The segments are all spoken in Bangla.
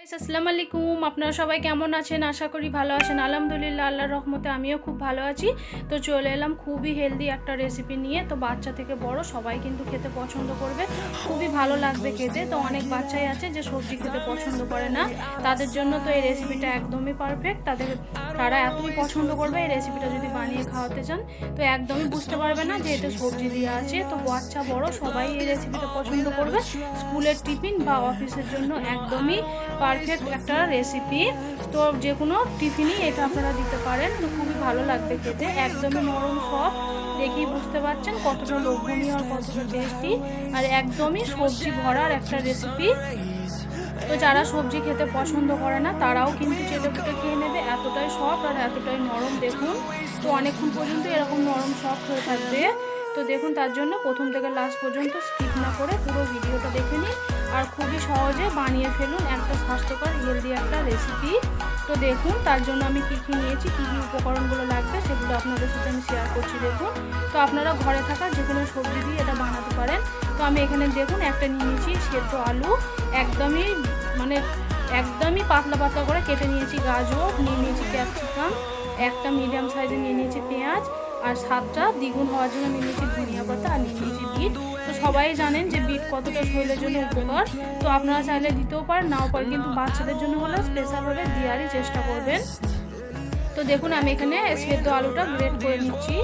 আসসালামু আলাইকুম, আপনারা সবাই কেমন আছেন? আশা করি ভালো আছেন। আলহামদুলিল্লাহ, আল্লাহর রহমতে আমিও খুব ভালো আছি। তো চলে এলাম খুবই হেলদি একটা রেসিপি নিয়ে। তো বাচ্চা থেকে বড় সবাই কিন্তু খেতে পছন্দ করবে, খুবই ভালো লাগবে খেতে। তো অনেক বাচ্চাই আছে যে সবজি খেতে পছন্দ করে না, তাদের জন্য তো এই রেসিপিটা একদমই পারফেক্ট। তারা এতই পছন্দ করবে এই রেসিপিটা যদি বানিয়ে খাওয়াতে চান। তো একদমই বুঝতে পারবে না যে এতে সবজি দেওয়া আছে। তো বাচ্চা বড় সবাই এই রেসিপিটা পছন্দ করবে। স্কুলের টিফিন বা অফিসের জন্য একদমই পারফেক্ট একটা রেসিপি। তো যে কোনো টিফিনই এটা আপনারা দিতে পারেন। তো খুবই ভালো লাগবে খেতে, একদমই নরম সফট। দেখেই বুঝতে পারছেন কতটা লোভনীয় আর কতটা টেস্টি, আর একদমই সবজি ভরার একটা রেসিপি। তো যারা সবজি খেতে পছন্দ করে না তারাও কিন্তু চেটে পুটে খেয়ে নেবে, এতটাই সফট আর এতটাই নরম। দেখুন, তো অনেকক্ষণ পর্যন্ত এরকম নরম সফট হয়ে থাকবে। তো দেখুন, তার জন্য প্রথম থেকে লাস্ট পর্যন্ত স্কিপ না করে পুরো ভিডিওটা দেখে নিন, আর খুবই সহজে বানিয়ে ফেলুন একটা স্বাস্থ্যকর হেলদি একটা রেসিপি। তো দেখুন, তার জন্য আমি কী কী নিয়েছি, কী কী উপকরণগুলো লাগবে সেগুলো আপনাদের সাথে আমি শেয়ার করছি। দেখুন, তো আপনারা ঘরে থাকা যে কোনো সবজি দিয়ে এটা বানাতে পারেন। তো আমি এখানে দেখুন একটা নিয়েছি সেদ্ধ আলু, একদমই পাতলা পাতলা করে কেটে নিয়েছি। গাজর নিয়ে নিয়েছি, ক্যাপসিকাম একটা মিডিয়াম সাইজে নিয়ে নিয়েছি, পেঁয়াজ আর স্বাদটা দ্বিগুণ হওয়ার জন্য নিয়ে নিয়েছি ধনিয়া পাতা আর নিয়ে নিয়েছি বিট। তো সবাই জানেন যে বিট কতটা শরীরের জন্য উপকার। তো আপনারা চাইলে দিতেও পারেন, নাও পারেন, কিন্তু বাচ্চাদের জন্য হলে স্পেশালভাবে দেওয়ারই চেষ্টা করবেন। তো দেখুন, আমি এখানে সেদ্ধ আলুটা গ্রেট করে নিচ্ছি।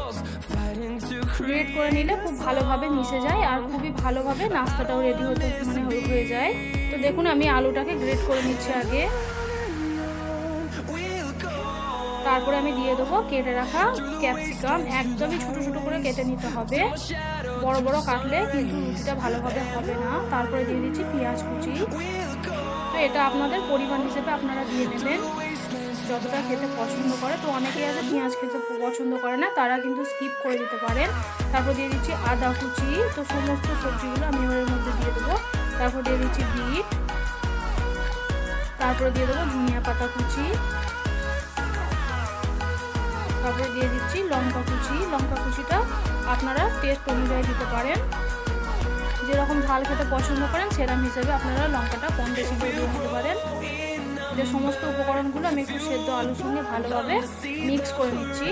গ্রেট করে নিলে খুব ভালোভাবে মিশে যায় আর খুবই ভালোভাবে নাস্তাটাও রেডি হয়ে যায়। তো দেখুন, আমি আলুটাকে গ্রেট করে নিচ্ছি আগে। তারপরে আমি দিয়ে দেবো কেটে রাখা ক্যাপসিকাম, একদমই ছোটো ছোটো করে কেটে নিতে হবে, বড় বড় কাটলে কিন্তু রুটিটা ভালোভাবে হবে না। তারপরে দিয়ে দিচ্ছি পেঁয়াজ কুচি। তো এটা আপনাদের পরিমাণ হিসেবে আপনারা দিয়ে নেবেন, যতটা খেতে পছন্দ করে। তো অনেকেই আছে পেঁয়াজ খেতে পছন্দ করে না, তারা কিন্তু স্কিপ করে দিতে পারেন। তারপর দিয়ে দিচ্ছি আদা কুচি। তো সমস্ত সবজিগুলো আমি এর মধ্যে দিয়ে দেবো। তারপর দিয়ে দিচ্ছি বিট, তারপরে দিয়ে দেবো ধনিয়া পাতা কুচি, তারপরে দিয়ে দিচ্ছি লঙ্কা কুচি। লঙ্কা কুচিটা আপনারা টেস্ট অনুযায়ী দিতে পারেন, যেরকম ঝাল খেতে পছন্দ করেন সেরকম হিসেবে আপনারা লঙ্কাটা কম বেশি করে দিয়ে দিতে পারেন। যে সমস্ত উপকরণগুলো আমি একটু সেদ্ধ আলুর সঙ্গে ভালোভাবে মিক্স করে নিচ্ছি।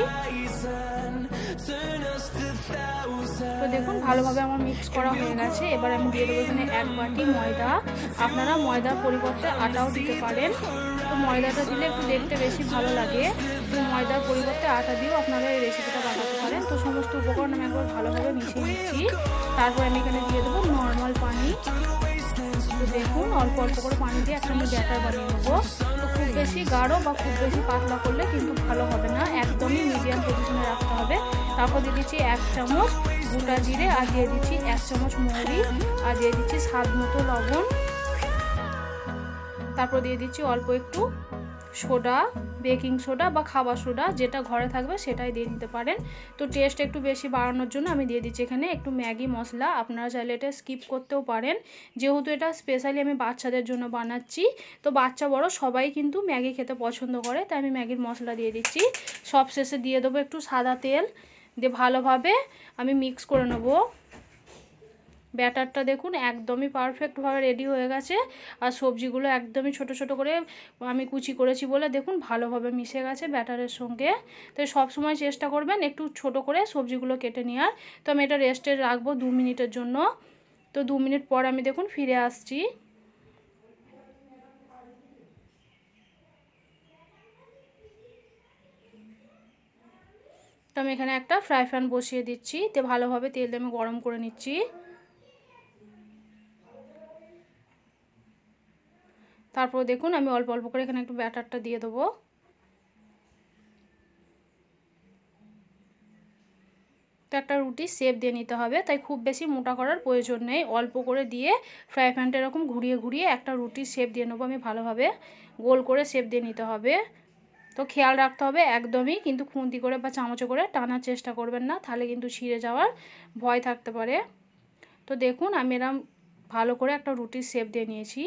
তো দেখুন, ভালোভাবে আমার মিক্স করা হয়ে গেছে। এবার আমি দিয়ে দেবো এখানে 1 বাটি ময়দা। আপনারা ময়দার পরিবর্তে আটাও দিতে পারেন। তো ময়দাটা দিলে একটু দেখতে বেশি ভালো লাগে। তো ময়দার পরিবর্তে আটা দিয়েও আপনারা এই রেসিপিটা বানাতে পারেন। তো সমস্ত উপকরণ আমি একবার ভালোভাবে মিশিয়ে নিচ্ছি। তারপর আমি এখানে দিয়ে দেবো নর্মাল পানি। তো দেখুন, অল্প অল্প করে পানি দিয়ে একটা আমি ব্যাটার বানিয়ে নেবো। তো খুব বেশি গাঢ় বা খুব বেশি পাতলা করলে কিন্তু ভালো হবে না, একদমই মিডিয়াম পজিশনে রাখতে হবে। তারপর দিয়ে দিচ্ছি 1 চামচ গোটা জিরে, আর দিয়ে দিচ্ছি 1 চামচ মৌরি, আর দিয়ে দিচ্ছি স্বাদ মতো লবণ। তারপর দিয়ে দিচ্ছি অল্প একটু সোডা, বেকিং সোডা বা খাবার সোডা, যেটা ঘরে থাকবে সেটাই দিয়ে দিতে পারেন। তো টেস্ট একটু বেশি বাড়ানোর জন্য আমি দিয়ে দিচ্ছি এখানে একটু ম্যাগি মশলা। আপনারা চাইলে এটা স্কিপ করতেও পারেন, যেহেতু এটা স্পেশালি আমি বাচ্চাদের জন্য বানাচ্ছি। তো বাচ্চা বড় সবাই কিন্তু ম্যাগি খেতে পছন্দ করে, তাই আমি ম্যাগির মশলা দিয়ে দিচ্ছি। সব শেষে দিয়ে দেবো একটু সাদা তেল, দিয়ে ভালোভাবে আমি মিক্স করে নেবো। ব্যাটারটা দেখুন একদমই পারফেক্টভাবে রেডি হয়ে গেছে, আর সবজিগুলো একদমই ছোট ছোট করে আমি কুচি করেছি বলে দেখুন ভালোভাবে মিশে গেছে ব্যাটারের সঙ্গে। তো সব সময় চেষ্টা করবেন একটু ছোট করে সবজিগুলো কেটে নেওয়ার। তো আমি এটা রেস্টে রাখবো 2 মিনিটের জন্য। তো 2 মিনিট পর আমি দেখুন ফিরে আসছি। তো আমি এখানে একটা ফ্রাই প্যান বসিয়ে দিচ্ছি, তো ভালোভাবে তেল দিয়ে আমি গরম করে নিচ্ছি। তারপর দেখুন, আমি অল্প অল্প করে এখানে একটু ব্যাটারটা দিয়ে দেবো। তো একটা রুটি শেপ দিয়ে নিতে হবে, তাই খুব বেশি মোটা করার প্রয়োজন নেই, অল্প করে দিয়ে ফ্রাই প্যানটা এরকম ঘুরিয়ে ঘুরিয়ে একটা রুটির শেপ দিয়ে নেবো আমি ভালোভাবে, গোল করে শেপ দিয়ে নিতে হবে। তো খেয়াল রাখতে হবে একদমই কিন্তু খুন্তি করে বা চামচে করে টানার চেষ্টা করবেন না, তাহলে কিন্তু ছিঁড়ে যাওয়ার ভয় থাকতে পারে। তো দেখুন, আমি এরকম ভালো করে একটা রুটির শেপ দিয়ে নিয়েছি।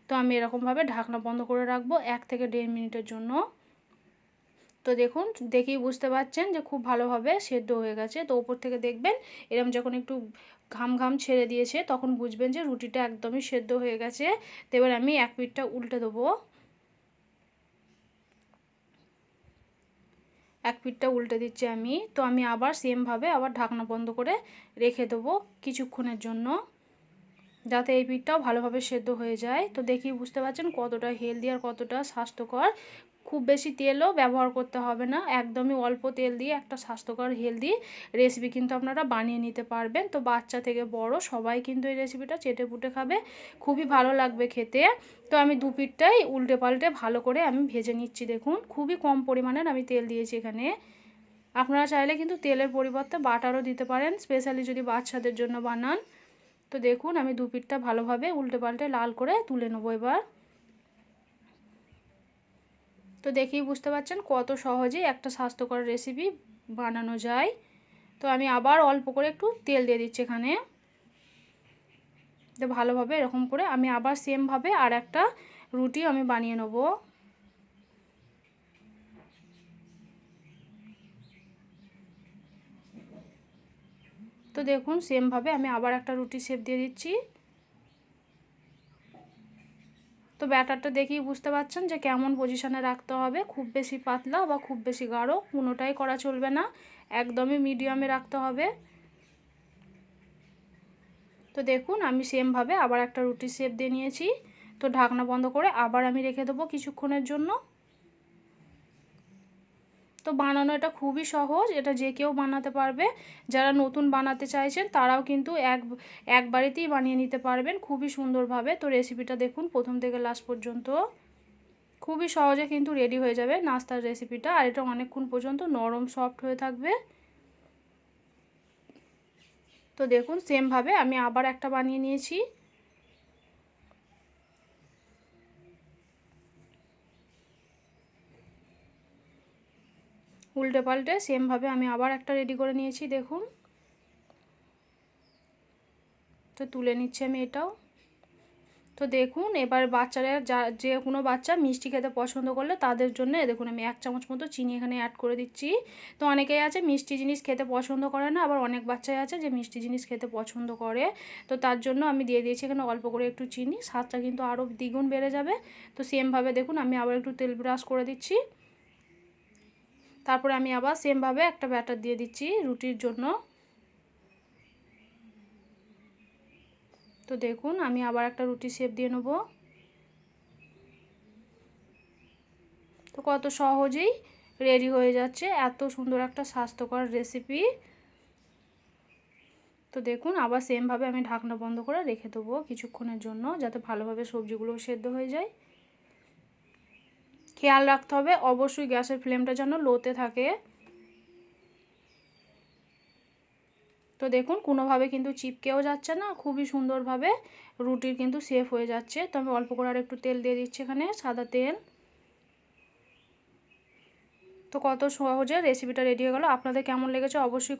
তো আমি এরকমভাবে ঢাকনা বন্ধ করে রাখবো 1 থেকে 1.5 মিনিটের জন্য। তো দেখুন, দেখেই বুঝতে পারছেন যে খুব ভালোভাবে সেদ্ধ হয়ে গেছে। তো ওপর থেকে দেখবেন এরকম যখন একটু ঘাম ঘাম ছেড়ে দিয়েছে তখন বুঝবেন যে রুটিটা একদমই সেদ্ধ হয়ে গেছে। তো এবার আমি এক পিঠটা উল্টে দেবো। এক পিঠটা উল্টে দিচ্ছি আমি। তো আমি আবার সেমভাবে আবার ঢাকনা বন্ধ করে রেখে দেবো কিছুক্ষণের জন্য, যাতে এই পিঠটাও ভালোভাবে সেদ্ধ হয়ে যায়। তো দেখি বুঝতে পারছেন কতটা হেলদি আর কতটা স্বাস্থ্যকর। খুব বেশি তেলও ব্যবহার করতে হবে না, একদমই অল্প তেল দিয়ে একটা স্বাস্থ্যকর হেলদি রেসিপি কিন্তু আপনারা বানিয়ে নিতে পারবেন। তো বাচ্চা থেকে বড় সবাই কিন্তু এই রেসিপিটা চেটে পুটে খাবে, খুবই ভালো লাগবে খেতে। তো আমি দু পিঠটাই উল্টে পাল্টে ভালো করে আমি ভেজে নিচ্ছি। দেখুন খুবই কম পরিমাণের আমি তেল দিয়েছি এখানে। আপনারা চাইলে কিন্তু তেলের পরিবর্তে বাটারও দিতে পারেন, স্পেশালি যদি বাচ্চাদের জন্য বানান। তো দেখুন আমি দু পিঠটা ভালোভাবে উল্টে পাল্টে লাল করে তুলে নেবো এবার। তো দেখেই বুঝতে পারছেন কত সহজেই একটা স্বাস্থ্যকর রেসিপি বানানো যায়। তো আমি আবার অল্প করে একটু তেল দিয়ে দিচ্ছি এখানে। তো ভালোভাবে এরকম করে আমি আবার সেমভাবে আর একটা রুটি আমি বানিয়ে নেব। তো দেখুন সেমভাবে আমি আবার একটা রুটি শেপ দিয়ে দিচ্ছি। তো ব্যাটারটা দেখেই বুঝতে পারছেন যে কেমন পজিশনে রাখতে হবে, খুব বেশি পাতলা বা খুব বেশি গাঢ় কোনোটাই করা চলবে না, একদমই মিডিয়ামে রাখতে হবে। তো দেখুন আমি সেমভাবে আবার একটা রুটি শেপ দিয়ে নিয়েছি। তো ঢাকনা বন্ধ করে আবার আমি রেখে দেবো কিছুক্ষণের জন্য। তো বানানো এটা খুবই সহজ, এটা যে কেউ বানাতে পারবে। যারা নতুন বানাতে চাইছেন তারাও কিন্তু একবারেতেই বানিয়ে নিতে পারবেন খুবই সুন্দরভাবে। তো রেসিপিটা দেখুন প্রথম থেকে লাস্ট পর্যন্ত, খুবই সহজে কিন্তু রেডি হয়ে যাবে নাস্তার রেসিপিটা। আর এটা অনেকক্ষণ পর্যন্ত নরম সফট হয়ে থাকবে। তো দেখুন সেমভাবে আমি আবার একটা বানিয়ে নিয়েছি। উল্টে পাল্টে সেমভাবে আমি আবার একটা রেডি করে নিয়েছি দেখুন। তো তুলে নিচ্ছি আমি এটাও। তো দেখুন এবার বাচ্চারা যে কোনো বাচ্চা মিষ্টি খেতে পছন্দ করলে তাদের জন্য দেখুন আমি 1 চামচ মতো চিনি এখানে অ্যাড করে দিচ্ছি। তো অনেকেই আছে মিষ্টি জিনিস খেতে পছন্দ করে না, আবার অনেক বাচ্চাই আছে যে মিষ্টি জিনিস খেতে পছন্দ করে। তো তার জন্য আমি দিয়ে দিয়েছি এখানে অল্প করে একটু চিনি, স্বাদটা কিন্তু আরও দ্বিগুণ বেড়ে যাবে। তো সেমভাবে দেখুন আমি আবার একটু তেল ব্রাশ করে দিচ্ছি। তারপরে আমি আবার সেমভাবে একটা ব্যাটার দিয়ে দিচ্ছি রুটির জন্য। তো দেখুন আমি আবার একটা রুটি শেপ দিয়ে নেব। তো কত সহজেই রেডি হয়ে যাচ্ছে এত সুন্দর একটা স্বাস্থ্যকর রেসিপি। তো দেখুন আবার সেমভাবে আমি ঢাকনা বন্ধ করে রেখে দেবো কিছুক্ষণের জন্য, যাতে ভালোভাবে সবজিগুলো সেদ্ধ হয়ে যায়। খেয়াল রাখতে হবে অবশ্যই গ্যাসের ফ্লেমটা যেন লোতে থাকে। তো দেখুন কোনোভাবে কিন্তু চিপকেও যাচ্ছে না, খুবই সুন্দরভাবে রুটির কিন্তু শেপ হয়ে যাচ্ছে। তো আমি অল্প করে আর একটু তেল দিয়ে দিচ্ছি এখানে, সাদা তেল। তো কত সহজে রেসিপিটা রেডি হয়ে গেল। আপনাদের কেমন লেগেছে অবশ্যই